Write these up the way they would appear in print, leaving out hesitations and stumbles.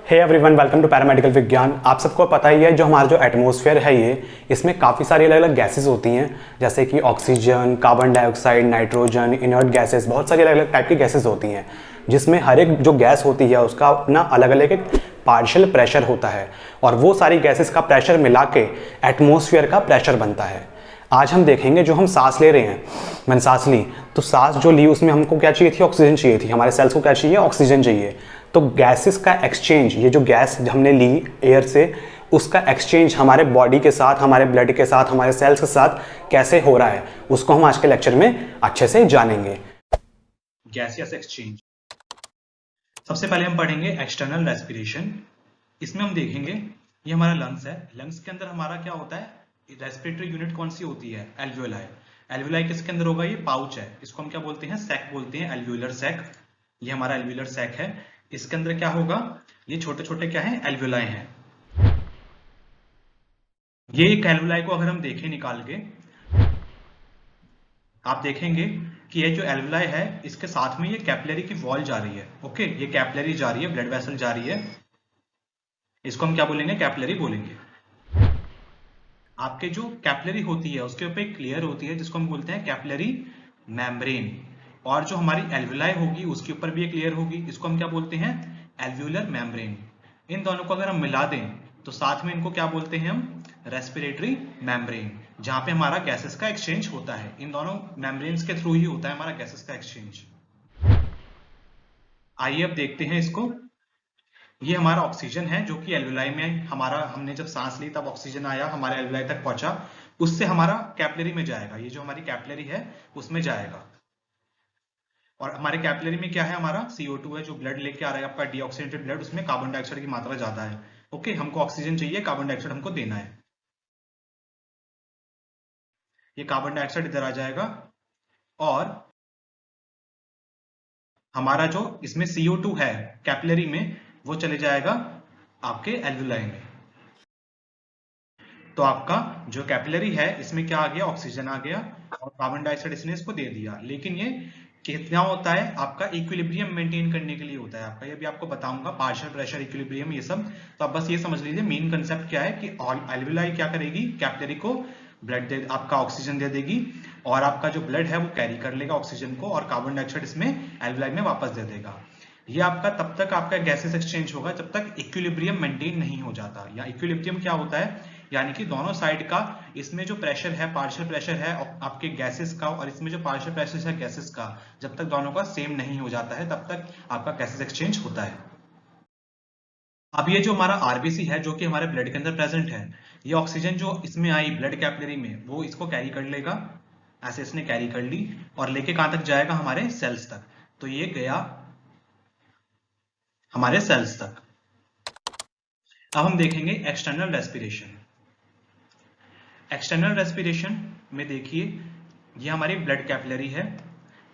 Hey everyone, welcome to paramedical Vigyan. आप सबको पता ही है जो हमारा जो एटमॉस्फेयर है इसमें काफ़ी सारी अलग अलग गैसेस होती हैं, जैसे कि oxygen, carbon dioxide, nitrogen, inert gases, बहुत सारी अलग अलग टाइप की गैसेस होती हैं, जिसमें हर एक जो गैस होती है उसका अपना अलग अलग एक पार्शियल प्रेशर होता है और वो सारी गैसेस का प्रेशर मिला के एटमॉस्फेयर का प्रेशर बनता है। आज हम देखेंगे जो हम सांस ले रहे हैं, मैंने सांस ली तो सांस जो ली उसमें हमको क्या चाहिए थी? ऑक्सीजन चाहिए थी। हमारे सेल्स को क्या चाहिए? ऑक्सीजन चाहिए। तो गैसेस का एक्सचेंज, ये जो गैस हमने ली एयर से, उसका एक्सचेंज हमारे बॉडी के साथ, हमारे ब्लड के साथ, हमारे सेल्स के साथ कैसे हो रहा है, उसको हम आज के लेक्चर में अच्छे से जानेंगे। Gaseous exchange. सबसे पहले हम पढ़ेंगे एक्सटर्नल रेस्पिरेशन। इसमें हम देखेंगे ये हमारा लंग्स है। लंग्स के अंदर हमारा क्या होता है? रेस्पिरेटरी यूनिट कौन सी होती है? एल्वियोलाई। एल्वियोलाई किसके अंदर होगा? ये पाउच है, इसको हम क्या बोलते हैं? सैक बोलते हैं, एल्वियोलर सैक। ये हमारा एल्वियोलर सैक है। इसके अंदर क्या होगा? ये छोटे छोटे क्या है? एल्वियोलाई हैं। ये एक एल्वियोलाई को अगर हम देखें निकाल के, आप देखेंगे कि ये जो एल्वियोलाई है इसके साथ में ये कैपिलरी की वॉल जा रही है। ओके, ये कैपिलरी जा रही है, ब्लड वेसल जा रही है, इसको हम क्या बोलेंगे? कैपिलरी बोलेंगे। आपके जो कैपिलरी होती है उसके ऊपर एक लेयर होती है जिसको हम बोलते हैं कैपिलरी मेम्ब्रेन, और जो हमारी एल्वियोलाई होगी उसके ऊपर भी एक लेयर होगी, इसको हम क्या बोलते हैं? Alveolar membrane. इन दोनों को अगर हम मिला दें तो साथ में इनको क्या बोलते हैं हम? रेस्पिरेटरी मेम्ब्रेन, जहां पे हमारा गैसेस का एक्सचेंज होता है। इन दोनों मेम्ब्रेन्स के थ्रू ही होता है हमारा गैसेस का एक्सचेंज। आइए अब देखते हैं इसको। ये हमारा ऑक्सीजन है जो कि एल्वियोलाई में हमने जब सांस ली तब ऑक्सीजन आया, हमारे एल्वियोलाई तक पहुंचा, उससे हमारा कैपिलरी में जाएगा। ये जो हमारी कैपिलरी है उसमें जाएगा, और हमारे कैपिलरी में क्या है? हमारा CO2 है, जो ब्लड लेके आ रहा है आपका डीऑक्सीनेटेड ब्लड, उसमें कार्बन डाइऑक्साइड की मात्रा ज्यादा है। ओके, हमको ऑक्सीजन चाहिए, कार्बन डाइऑक्साइड हमको देना है। ये कार्बन डाइऑक्साइड इधर आ जाएगा और हमारा जो इसमें CO2 है कैपिलरी में वो चले जाएगा आपके एल्वियोलाई में। तो आपका जो कैपिलरी है इसमें क्या आ गया? ऑक्सीजन आ गया और कार्बन डाइऑक्साइड इसने इसको दे दिया। लेकिन ये कितना होता है? आपका इक्विलिब्रियम मेंटेन करने के लिए होता है आपका। ये भी आपको बताऊंगा, पार्शियल प्रेशर, इक्विलिब्रियम, ये सब। तो आप बस ये समझ लीजिए मेन कंसेप्ट क्या है कि एल्वियोलाई क्या करेगी? कैपिलरी को ब्लड दे, आपका ऑक्सीजन दे देगी, और आपका जो ब्लड है वो कैरी कर लेगा ऑक्सीजन को, और कार्बन डाइऑक्साइड इसमें एल्वियोलाई में वापस दे देगा। ये आपका तब तक आपका गैसेस एक्सचेंज होगा जब तक इक्विलिब्रियम मेंटेन नहीं हो जाता। या इक्विलिब्रियम क्या होता है? यानी कि दोनों साइड का, इसमें जो प्रेशर है, पार्शियल प्रेशर है आपके गैसेस का, और इसमें जो पार्शियल प्रेशर है गैसेस का, जब तक दोनों का सेम नहीं हो जाता है तब तक आपका गैसेस एक्सचेंज होता है। अब ये जो हमारा आरबीसी है जो कि हमारे ब्लड के अंदर प्रेजेंट है, ये ऑक्सीजन जो इसमें आई ब्लड कैपिलरी में वो इसको कैरी कर लेगा। ऐसे इसने कैरी कर ली और लेके कहां तक जाएगा? हमारे सेल्स तक। तो ये गया हमारे सेल्स तक। अब हम देखेंगे एक्सटर्नल रेस्पिरेशन। एक्सटर्नल रेस्पिरेशन में देखिए ये हमारी ब्लड कैपिलरी है,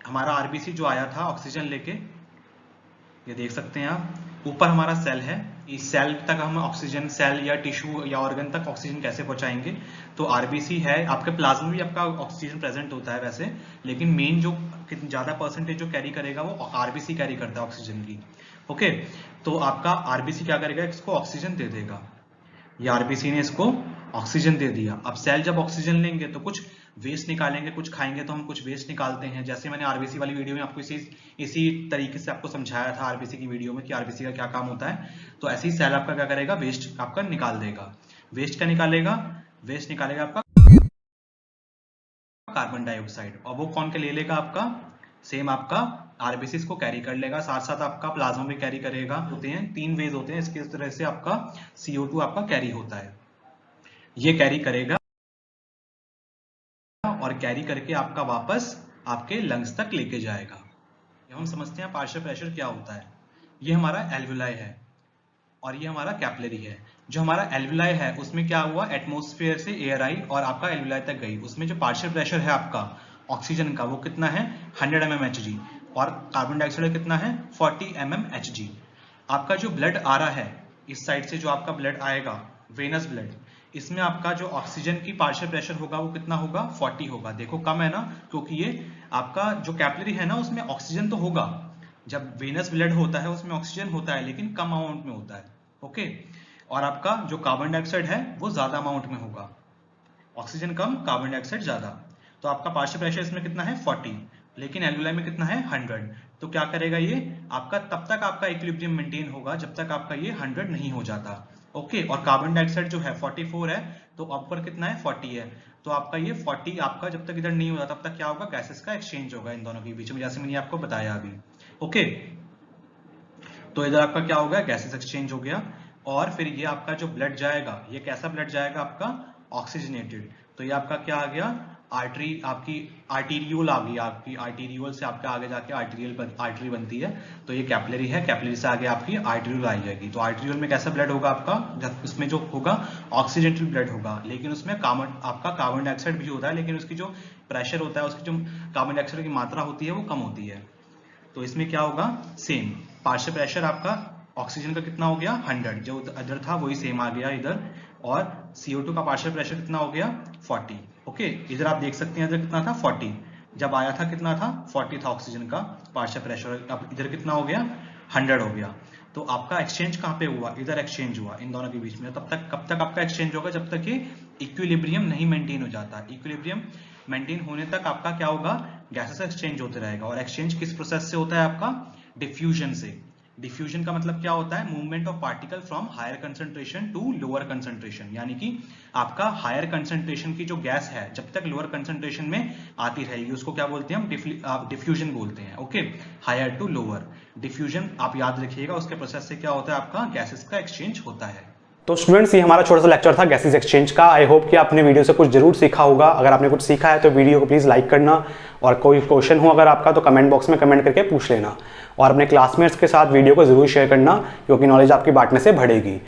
हमारा आरबीसी जो आया था ऑक्सीजन लेके, ये देख सकते हैं आप। ऊपर हमारा सेल है, इस सेल तक हम ऑक्सीजन, सेल या टिश्यू या ऑर्गन तक ऑक्सीजन कैसे पहुंचाएंगे? तो आरबीसी है, आपके प्लाज्मा भी आपका ऑक्सीजन प्रेजेंट होता है वैसे, लेकिन मेन जो ज्यादा परसेंटेज जो कैरी करेगा वो आरबीसी कैरी करता है ऑक्सीजन की। ओके, तो आपका आरबीसी क्या करेगा? इसको ऑक्सीजन दे देगा। ये आरबीसी ने इसको ऑक्सीजन दे दिया। अब सेल जब ऑक्सीजन लेंगे तो कुछ वेस्ट निकालेंगे, कुछ खाएंगे तो हम कुछ वेस्ट निकालते हैं। जैसे मैंने आरबीसी वाली वीडियो में आपको इसी तरीके से आपको समझाया था आरबीसी की वीडियो में कि आरबीसी का क्या काम होता है। तो ऐसे ही सेल आपका क्या करेगा? वेस्ट आपका निकाल देगा। वेस्ट क्या निकालेगा? वेस्ट निकालेगा आपका कार्बन डाइऑक्साइड, और वो कौन के ले लेगा? आपका सेम आपका आरबीसी को कैरी कर लेगा, साथ साथ आपका प्लाज्मा भी कैरी करेगा। होते हैं 3 वेज होते हैं इसके तरह से आपका CO2 आपका कैरी होता है। ये कैरी करेगा और कैरी करके आपका वापस आपके लंग्स तक लेके जाएगा। हम समझते हैं पार्शियल प्रेशर क्या होता है। ये हमारा एल्वियोलाई है और ये हमारा कैपिलरी है। जो हमारा एल्वियोलाई है उसमें क्या हुआ? एटमॉस्फेयर से एयर आई और आपका एल्वियोलाई तक गई। उसमें जो पार्शियल प्रेशर है आपका ऑक्सीजन का वो कितना है? 100 mmHg, और कार्बन डाइऑक्साइड कितना है? 40 mmHg। आपका जो ब्लड आ रहा है इस साइड से, जो आपका ब्लड आएगा वेनस ब्लड, इसमें आपका जो ऑक्सीजन की पार्शियल प्रेशर होगा वो कितना होगा? 40 होगा। देखो कम है ना, क्योंकि ये आपका जो कैपिलरी है ना उसमें ऑक्सीजन तो होगा, जब वेनस ब्लड होता है उसमें ऑक्सीजन होता है लेकिन कम अमाउंट में होता है। ओके। और आपका जो कार्बन डाइऑक्साइड है वो ज्यादा अमाउंट में होगा, ऑक्सीजन कम कार्बन डाइऑक्साइड ज्यादा। तो आपका पार्शियल प्रेशर इसमें कितना है 40, लेकिन एल्वियोलाई में कितना है 100। तो क्या करेगा ये आपका, तब तक आपका इक्विलिब्रियम मेंटेन होगा जब तक आपका ये 100 नहीं हो जाता। ओके। और कार्बन डाइऑक्साइड जो है 44 है, तो ऊपर कितना है 40 है, तो आपका ये 40 आपका जब तक इधर नहीं होगा तब तक क्या होगा, गैसेस का एक्सचेंज होगा इन दोनों के बीच में, जैसे मैंने आपको बताया अभी। ओके। तो इधर आपका क्या होगा, गैसेस एक्सचेंज हो गया। और फिर ये आपका जो ब्लड जाएगा, ये कैसा ब्लड जाएगा आपका, ऑक्सीजनेटेड। तो ये आपका क्या आ गया, आर्टरी, आपकी आर्टीरियोल आ गई, आपकी आर्टीरियोल से आपके आगे जाके आर्टरी बनती है। तो ये कैपिलरी है, कैपिलरी से आगे आपकी आर्टीरियोल आ जाएगी। तो आर्टीरियोल में कैसा ब्लड होगा आपका, उसमें जो होगा ऑक्सीजनेटेड ब्लड होगा, लेकिन उसमें आपका कार्बन डाइऑक्साइड भी होता है, लेकिन उसकी जो प्रेशर होता है, उसकी जो कार्बन डाइऑक्साइड की मात्रा होती है वो कम होती है। तो इसमें क्या होगा, सेम पार्शियल प्रेशर आपका ऑक्सीजन का कितना हो गया 100, जो इधर था वही सेम आ गया इधर। और CO2 का पार्शियल प्रेशर कितना हो गया 40। ओके। इधर आप देख सकते हैं इधर कितना था 40, जब आया था कितना था 40 था ऑक्सीजन का पार्शियल प्रेशर, अब इधर कितना हो गया 100 हो गया। तो आपका एक्सचेंज कहाँ पे हुआ, इधर एक्सचेंज हुआ इन दोनों के बीच में। तब तक कब तक आपका एक्सचेंज होगा, जब तक ये इक्विलिब्रियम नहीं मेंटेन हो जाता। इक्विलिब्रियम मेंटेन होने तक आपका क्या होगा, गैसेस एक्सचेंज होते रहेगा। और एक्सचेंज किस प्रोसेस से होता है आपका, डिफ्यूजन से। डिफ्यूजन का मतलब क्या होता है, movement of particle from higher concentration to lower concentration. यानी कि आपका हायर कंसंट्रेशन की जो गैस है जब तक लोअर कंसंट्रेशन में आती रहेगी उसको क्या बोलते हैं हम, डिफ्यूजन बोलते हैं। Okay. Higher to lower diffusion आप याद रखिएगा, उसके प्रोसेस से क्या होता है आपका, गैसेस का एक्सचेंज होता है। तो स्टूडेंट्स, ये हमारा छोटा सा लेक्चर था गैसेस एक्सचेंज का। आई होप कि आपने वीडियो से कुछ जरूर सीखा होगा। अगर आपने कुछ सीखा है तो वीडियो को प्लीज़ लाइक करना, और कोई क्वेश्चन हो अगर आपका तो कमेंट बॉक्स में कमेंट करके पूछ लेना, और अपने क्लासमेट्स के साथ वीडियो को जरूर शेयर करना, क्योंकि नॉलेज आपकी बांटने से बढ़ेगी।